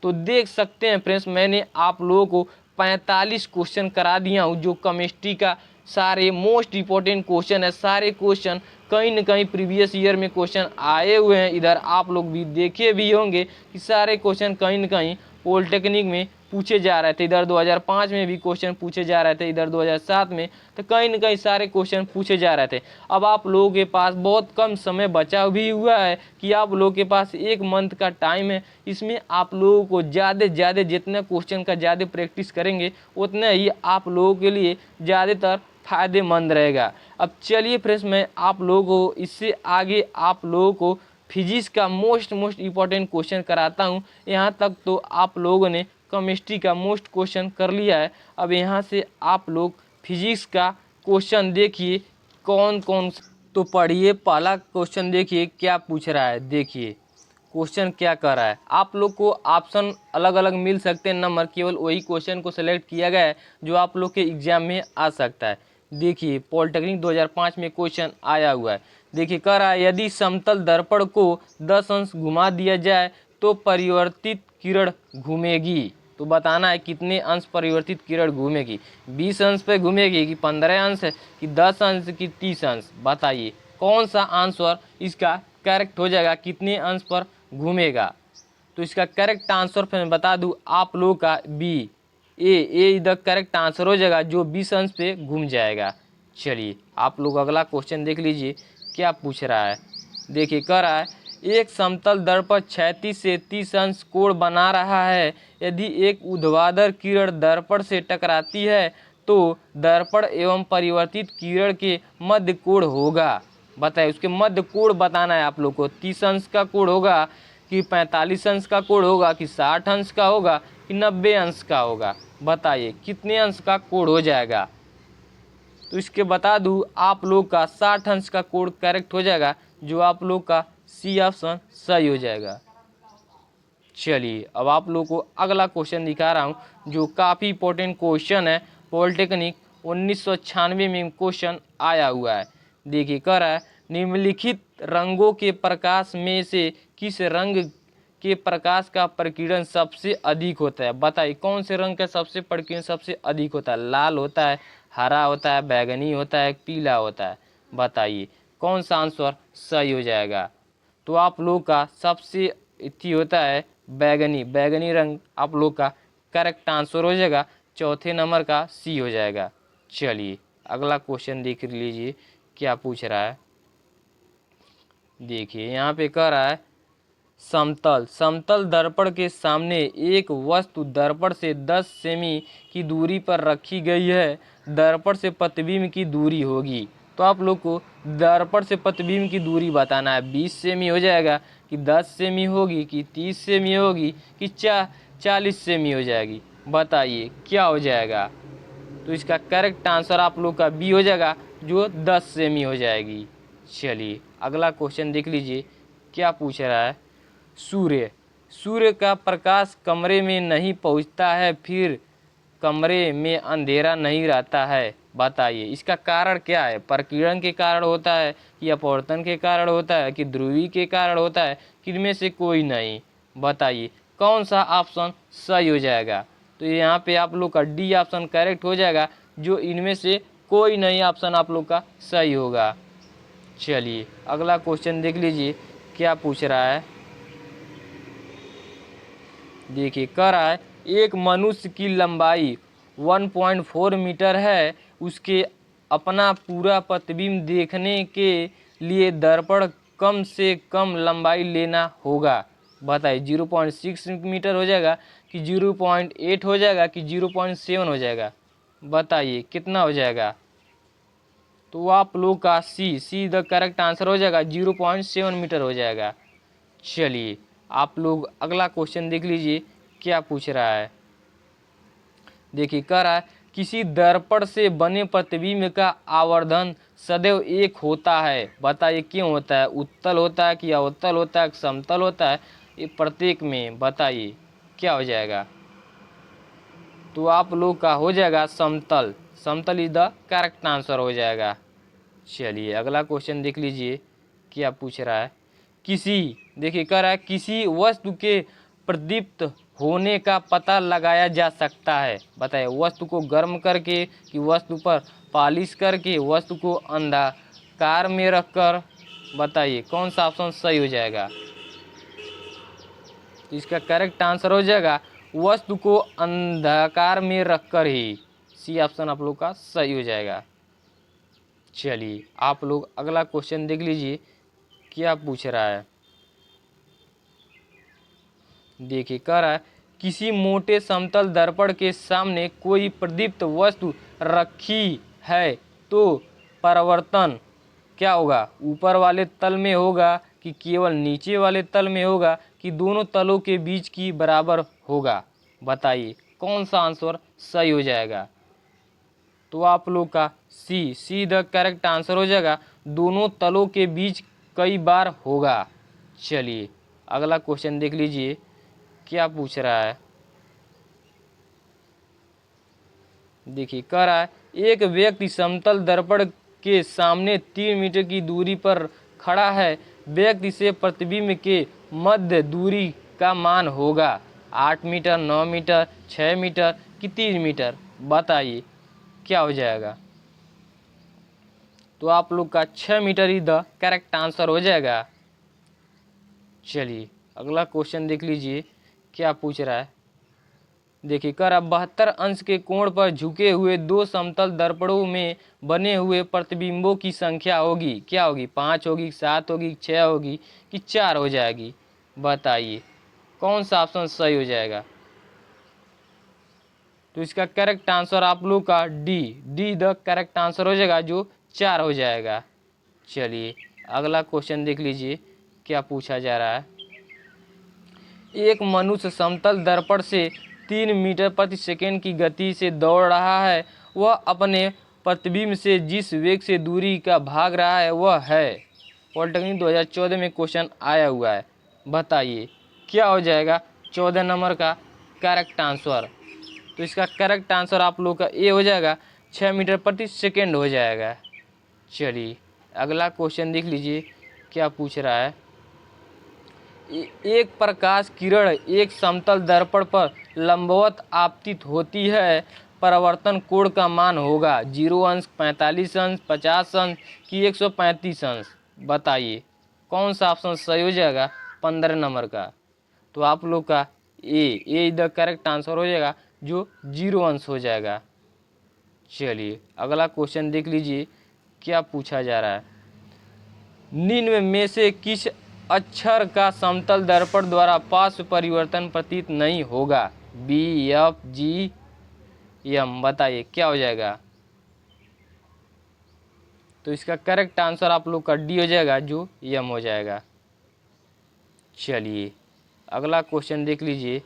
तो देख सकते हैं फ्रेंड्स मैंने आप लोगों को 45 क्वेश्चन करा दिया हूँ, जो केमिस्ट्री का सारे मोस्ट इम्पोर्टेंट क्वेश्चन है। सारे क्वेश्चन कहीं न कहीं प्रीवियस ईयर में क्वेश्चन आए हुए हैं, इधर आप लोग भी देखे भी होंगे कि सारे क्वेश्चन कहीं न कहीं पॉलिटेक्निक में पूछे जा रहे थे। इधर 2005 में भी क्वेश्चन पूछे जा रहे थे, इधर 2007 में, तो कहीं न कहीं सारे क्वेश्चन पूछे जा रहे थे। अब आप लोगों के पास बहुत कम समय बचा भी हुआ है कि आप लोगों के पास 1 मंथ का टाइम है। इसमें आप लोगों को ज़्यादा से ज़्यादा जितना क्वेश्चन का ज़्यादा प्रैक्टिस करेंगे उतना ही आप लोगों के लिए ज़्यादातर फायदेमंद रहेगा। अब चलिए फ्रेंड्स मैं आप लोगों को इससे आगे आप लोगों को फिजिक्स का मोस्ट इम्पॉर्टेंट क्वेश्चन कराता हूँ। यहाँ तक तो आप लोगों ने केमिस्ट्री का मोस्ट क्वेश्चन कर लिया है। अब यहाँ से आप लोग फिजिक्स का क्वेश्चन देखिए कौन कौन। तो पढ़िए पहला क्वेश्चन देखिए क्या पूछ रहा है। देखिए क्वेश्चन क्या कर रहा है। आप लोग को ऑप्शन अलग अलग मिल सकते हैं नंबर, केवल वही क्वेश्चन को सिलेक्ट किया गया है जो आप लोग के एग्जाम में आ सकता है। देखिए पॉलिटेक्निक 2005 में क्वेश्चन आया हुआ है। देखिए कह रहा है यदि समतल दर्पण को 10 अंश घुमा दिया जाए तो परिवर्तित किरण घूमेगी। तो बताना है कितने अंश परिवर्तित किरण घूमेगी, 20 अंश पे घूमेगी कि 15 अंश कि 10 अंश कि 30 अंश। बताइए कौन सा आंसर इसका करेक्ट हो जाएगा, कितने अंश पर घूमेगा। तो इसका करेक्ट आंसर फिर मैं बता दूं आप लोगों का बी ए इधर करेक्ट आंसर हो जाएगा, जो 20 अंश पे घूम जाएगा। चलिए आप लोग अगला क्वेश्चन देख लीजिए क्या पूछ रहा है। देखिए कह रहा है एक समतल दर्पण 36 से 30 अंश कोण बना रहा है। यदि एक ऊर्ध्वाधर किरण दर्पण से टकराती है तो दर्पण एवं परिवर्तित किरण के मध्य कोण होगा। बताइए, उसके मध्य कोण बताना है आप लोग को। 30 अंश का कोण होगा कि 45 अंश का कोण होगा कि 60 अंश का होगा कि 90 अंश का होगा। बताइए कितने अंश का कोण हो जाएगा। तो इसके बता दूं आप लोग का 60 अंश का कोण करेक्ट हो जाएगा, जो आप लोग का सी ऑप्शन सही हो जाएगा। चलिए अब आप लोग को अगला क्वेश्चन दिखा रहा हूँ, जो काफ़ी इंपॉर्टेंट क्वेश्चन है। पॉलिटेक्निक 1996 में क्वेश्चन आया हुआ है। देखिए कह रहा है, निम्नलिखित रंगों के प्रकाश में से किस रंग के प्रकाश का प्रकीर्णन सबसे अधिक होता है। बताइए कौन से रंग का सबसे प्रकीर्णन सबसे अधिक होता है। लाल होता है, हरा होता है, बैगनी होता है, पीला होता है। बताइए कौन सा आंसर सही हो जाएगा। तो आप लोग का सबसे इति होता है बैगनी। बैगनी रंग आप लोग का करेक्ट आंसर हो जाएगा। चौथे नंबर का सी हो जाएगा। चलिए अगला क्वेश्चन देख लीजिए क्या पूछ रहा है। देखिए यहाँ पे कह रहा है, समतल दर्पण के सामने एक वस्तु दर्पण से 10 सेमी की दूरी पर रखी गई है। दर्पण से प्रतिबिंब की दूरी होगी। तो आप लोग को दर्पण से प्रतिबिंब की दूरी बताना है। 20 सेमी हो जाएगा कि 10 सेमी होगी कि 30 सेमी होगी कि 40 सेमी हो जाएगी। बताइए क्या हो जाएगा। तो इसका करेक्ट आंसर आप लोग का बी हो जाएगा, जो 10 सेमी हो जाएगी। चलिए अगला क्वेश्चन देख लीजिए क्या पूछ रहा है। सूर्य का प्रकाश कमरे में नहीं पहुंचता है, फिर कमरे में अंधेरा नहीं रहता है। बताइए इसका कारण क्या है। प्रकीर्णन के कारण होता है कि अपवर्तन के कारण होता है कि ध्रुवी के कारण होता है कि इनमें से कोई नहीं। बताइए कौन सा ऑप्शन सही हो जाएगा। तो यहाँ पे आप लोग का डी ऑप्शन करेक्ट हो जाएगा, जो इनमें से कोई नहीं ऑप्शन आप लोग का सही होगा। चलिए अगला क्वेश्चन देख लीजिए क्या पूछ रहा है। देखिए कह रहा है, एक मनुष्य की लंबाई 1.4 मीटर है। उसके अपना पूरा प्रतिबिंब देखने के लिए दर्पण कम से कम लंबाई लेना होगा। बताइए 0.6 मीटर हो जाएगा कि 0.8 हो जाएगा कि 0.7 हो जाएगा। बताइए कितना हो जाएगा। तो आप लोग का सी द करेक्ट आंसर हो जाएगा, 0.7 मीटर हो जाएगा। चलिए आप लोग अगला क्वेश्चन देख लीजिए क्या पूछ रहा है। देखिए कह रहा है, किसी दर्पण से बने प्रतिबिंब का आवर्धन सदैव एक होता है। बताइए क्यों होता है। उत्तल होता है कि अवतल होता है, समतल होता है, ये प्रत्येक में बताइए क्या हो जाएगा। तो आप लोग का हो जाएगा समतल। समतल इज द करेक्ट आंसर हो जाएगा। चलिए अगला क्वेश्चन देख लीजिए क्या पूछ रहा है। देखिए कह रहा है, किसी वस्तु के प्रदीप्त होने का पता लगाया जा सकता है। बताइए वस्तु को गर्म करके कि वस्तु पर पॉलिश करके, वस्तु को अंधकार में रखकर। बताइए कौन सा ऑप्शन सही हो जाएगा। इसका करेक्ट आंसर हो जाएगा, वस्तु को अंधकार में रखकर ही। सी ऑप्शन आप लोग का सही हो जाएगा। चलिए आप लोग अगला क्वेश्चन देख लीजिए क्या पूछ रहा है। देखिए कह रहा है, किसी मोटे समतल दर्पण के सामने कोई प्रदीप्त वस्तु रखी है तो परावर्तन क्या होगा। ऊपर वाले तल में होगा कि केवल नीचे वाले तल में होगा कि दोनों तलों के बीच की बराबर होगा। बताइए कौन सा आंसर सही हो जाएगा। तो आप लोग का सी द करेक्ट आंसर हो जाएगा, दोनों तलों के बीच कई बार होगा। चलिए अगला क्वेश्चन देख लीजिए क्या पूछ रहा है। देखिए कह रहा है, एक व्यक्ति समतल दर्पण के सामने 3 मीटर की दूरी पर खड़ा है। व्यक्ति से प्रतिबिंब के मध्य दूरी का मान होगा 8 मीटर, 9 मीटर, 6 मीटर कि 3 मीटर। बताइए क्या हो जाएगा। तो आप लोग का 6 मीटर ही द करेक्ट आंसर हो जाएगा। चलिए अगला क्वेश्चन देख लीजिए क्या पूछ रहा है। देखिए कर 72 अंश के कोण पर झुके हुए दो समतल दर्पणों में बने हुए प्रतिबिंबों की संख्या होगी। क्या होगी। 5 होगी, 7 होगी, 6 होगी कि 4 हो जाएगी। बताइए कौन सा ऑप्शन सही हो जाएगा। तो इसका करेक्ट आंसर आप लोग का डी द करेक्ट आंसर हो जाएगा, जो 4 हो जाएगा। चलिए अगला क्वेश्चन देख लीजिए क्या पूछा जा रहा है। एक मनुष्य समतल दर्पण से 3 मीटर प्रति सेकंड की गति से दौड़ रहा है। वह अपने प्रतिबिंब से जिस वेग से दूरी का भाग रहा है वह है। पॉलिटेक्निक 2014 में क्वेश्चन आया हुआ है। बताइए क्या हो जाएगा 14 नंबर का करेक्ट आंसर। तो इसका करेक्ट आंसर आप लोग का ए हो जाएगा, 6 मीटर प्रति सेकेंड हो जाएगा। चलिए अगला क्वेश्चन देख लीजिए क्या पूछ रहा है। एक प्रकाश किरण एक समतल दर्पण पर लंबवत आपतित होती है। परावर्तन कोण का मान होगा 0 अंश, 45 अंश, 50 अंश कि 135 अंश। बताइए कौन सा ऑप्शन सही हो जाएगा 15 नंबर का। तो आप लोग का ए द करेक्ट आंसर हो जाएगा, जो 0 अंश हो जाएगा। चलिए अगला क्वेश्चन देख लीजिए क्या पूछा जा रहा है। निम्न में से किस अक्षर का समतल दर्पण द्वारा पार्श्व परिवर्तन प्रतीत नहीं होगा? बी, एफ, जी, एम। बताइए क्या हो जाएगा। तो इसका करेक्ट आंसर आप लोग का डी हो जाएगा, जो एम हो जाएगा। चलिए अगला क्वेश्चन देख लीजिए।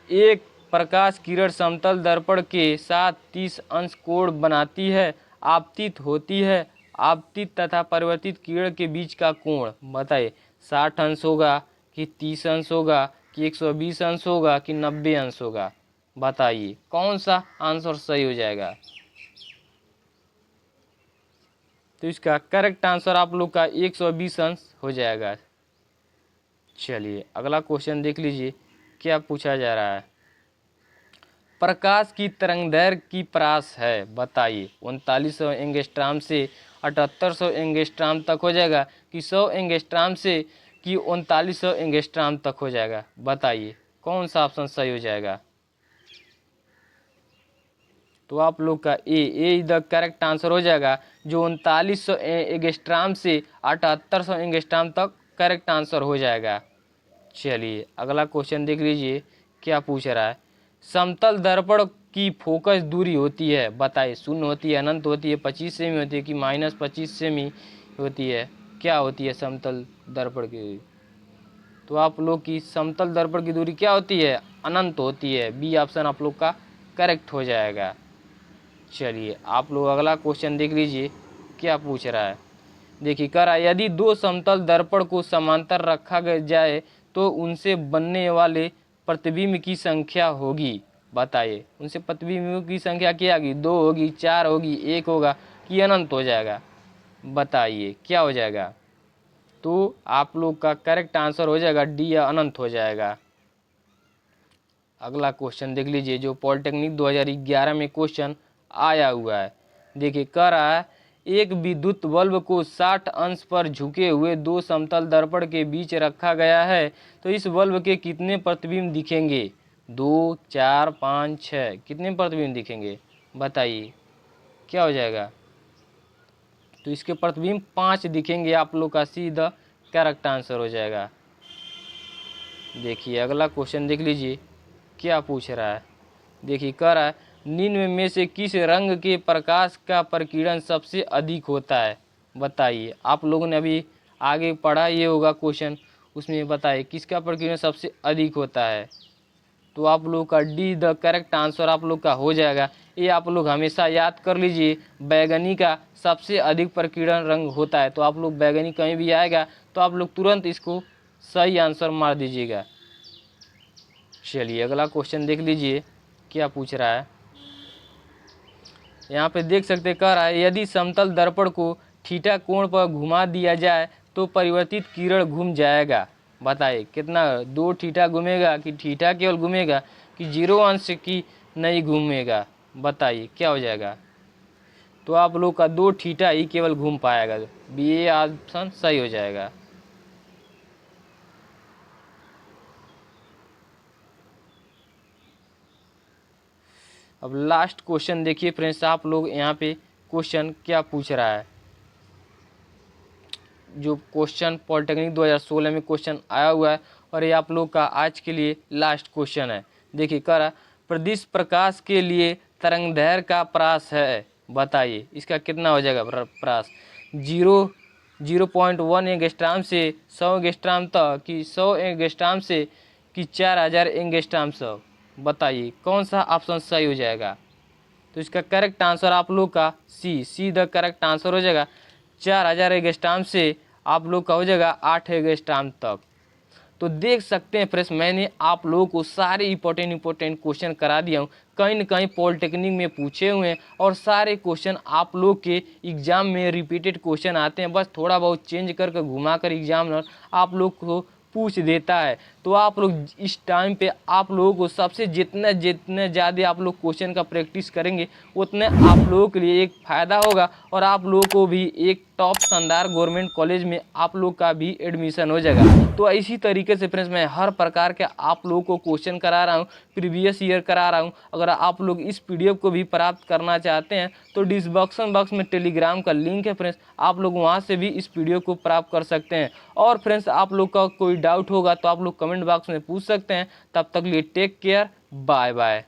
एक प्रकाश किरण समतल दर्पण के साथ 30 अंश कोण बनाती है, आपतित होती है। आपतित तथा परिवर्तित किरण के बीच का कोण बताइए 60 अंश होगा कि 30 अंश होगा कि 120 अंश होगा कि 90 अंश होगा। बताइए कौन सा आंसर सही हो जाएगा। तो इसका करेक्ट आंसर आप लोग का 120 अंश हो जाएगा। चलिए अगला क्वेश्चन देख लीजिए क्या पूछा जा रहा है। प्रकाश की तरंगदैर्घ्य की परास है। बताइए 3900 एंगस्ट्राम से 7800 एंगस्ट्राम तक हो जाएगा कि 100 एंगस्ट्राम से कि 3900 एंगस्ट्राम तक हो जाएगा। बताइए कौन सा ऑप्शन सही हो जाएगा। तो आप लोग का ए द करेक्ट आंसर हो जाएगा, जो 3900 एंगस्ट्राम से 7800 एंगस्ट्राम तक करेक्ट आंसर हो जाएगा। चलिए अगला क्वेश्चन देख लीजिए क्या पूछ रहा है। समतल दर्पण की फोकस दूरी होती है। बताइए 0 होती है, अनंत होती है, 25 सेमी होती है कि -25 सेमी होती है। क्या होती है समतल दर्पण की दूरी। तो आप लोग की समतल दर्पण की दूरी क्या होती है, अनंत होती है। बी ऑप्शन आप लोग का करेक्ट हो जाएगा। चलिए आप लोग अगला क्वेश्चन देख लीजिए क्या पूछ रहा है। देखिए कह रहा है यदि 2 समतल दर्पण को समांतर रखा जाए तो उनसे बनने वाले प्रतिबिंब की संख्या होगी। बताइए उनसे प्रतिबिंब की संख्या क्या होगी, 2 होगी, 4 होगी, 1 होगा कि अनंत हो जाएगा। बताइए क्या हो जाएगा। तो आप लोग का करेक्ट आंसर हो जाएगा डी, अनंत हो जाएगा। अगला क्वेश्चन देख लीजिए जो पॉलिटेक्निक 2011 में क्वेश्चन आया हुआ है। देखिए कह रहा है एक विद्युत बल्ब को 60 अंश पर झुके हुए 2 समतल दर्पण के बीच रखा गया है, तो इस बल्ब के कितने प्रतिबिंब दिखेंगे। 2, 4, 5, 6 कितने प्रतिबिंब दिखेंगे। बताइए क्या हो जाएगा। तो इसके प्रतिबिंब 5 दिखेंगे। आप लोग का सीधा करेक्ट आंसर हो जाएगा। देखिए अगला क्वेश्चन देख लीजिए क्या पूछ रहा है। देखिए कह रहा है निम्न में से किस रंग के प्रकाश का प्रकीर्णन सबसे अधिक होता है। बताइए आप लोगों ने अभी आगे पढ़ा ये होगा क्वेश्चन, उसमें बताइए किसका प्रकीर्णन सबसे अधिक होता है। तो आप लोग का डी द करेक्ट आंसर आप लोग का हो जाएगा। ये आप लोग हमेशा याद कर लीजिए, बैगनी का सबसे अधिक प्रकीर्णन रंग होता है। तो आप लोग बैगनी कहीं भी आएगा तो आप लोग तुरंत इसको सही आंसर मार दीजिएगा। चलिए अगला क्वेश्चन देख लीजिए क्या पूछ रहा है। यहाँ पे देख सकते कह रहा है यदि समतल दर्पण को थीटा कोण पर घुमा दिया जाए तो परिवर्तित किरण घूम जाएगा। बताइए कितना, 2 थीटा घूमेगा कि थीटा केवल घूमेगा कि 0 अंश की नहीं घूमेगा। बताइए क्या हो जाएगा। तो आप लोग का 2 थीटा ही केवल घूम पाएगा। बी ए ऑप्शन सही हो जाएगा। अब लास्ट क्वेश्चन देखिए फ्रेंड्स, आप लोग यहाँ पे क्वेश्चन क्या पूछ रहा है। जो क्वेश्चन पॉलिटेक्निक 2016 में क्वेश्चन आया हुआ है और ये आप लोग का आज के लिए लास्ट क्वेश्चन है। देखिए कह रहा प्रदिश प्रकाश के लिए तरंगदैर्घ्य का प्रास है, बताइए इसका कितना हो जाएगा प्रास। 0.1 एंगस्ट्राम से 100 एंगस्ट्राम तक कि 100 एंगस्ट्राम से कि 4000 एंगस्ट्राम तक, बताइए कौन सा ऑप्शन सही हो जाएगा। तो इसका करेक्ट आंसर आप लोग का सी द करेक्ट आंसर हो जाएगा। 4000 एंगस्ट्राम से आप लोग का हो जाएगा 8 एंगस्ट्राम तक। तो देख सकते हैं फ्रेंड्स, मैंने आप लोगों को सारे इंपॉर्टेंट क्वेश्चन करा दिया हूँ। कहीं न कहीं पॉलिटेक्निक में पूछे हुए हैं और सारे क्वेश्चन आप लोग के एग्जाम में रिपीटेड क्वेश्चन आते हैं, बस थोड़ा बहुत चेंज करके घुमा कर एग्जामिनर आप लोग को पूछ देता है। तो आप लोग इस टाइम पे आप लोगों को सबसे जितने ज़्यादा आप लोग क्वेश्चन का प्रैक्टिस करेंगे उतने आप लोगों के लिए एक फ़ायदा होगा और आप लोगों को भी एक टॉप शानदार गवर्नमेंट कॉलेज में आप लोग का भी एडमिशन हो जाएगा। तो इसी तरीके से फ्रेंड्स मैं हर प्रकार के आप लोगों को क्वेश्चन करा रहा हूँ, प्रीवियस ईयर करा रहा हूँ। अगर आप लोग इस पीडीएफ को भी प्राप्त करना चाहते हैं तो डिस्क्रिप्शन बॉक्स में टेलीग्राम का लिंक है फ्रेंड्स, आप लोग वहाँ से भी इस पीडीएफ को प्राप्त कर सकते हैं। और फ्रेंड्स आप लोग का कोई डाउट होगा तो आप लोग कमेंट बॉक्स में पूछ सकते हैं। तब तक लिए टेक केयर, बाय बाय।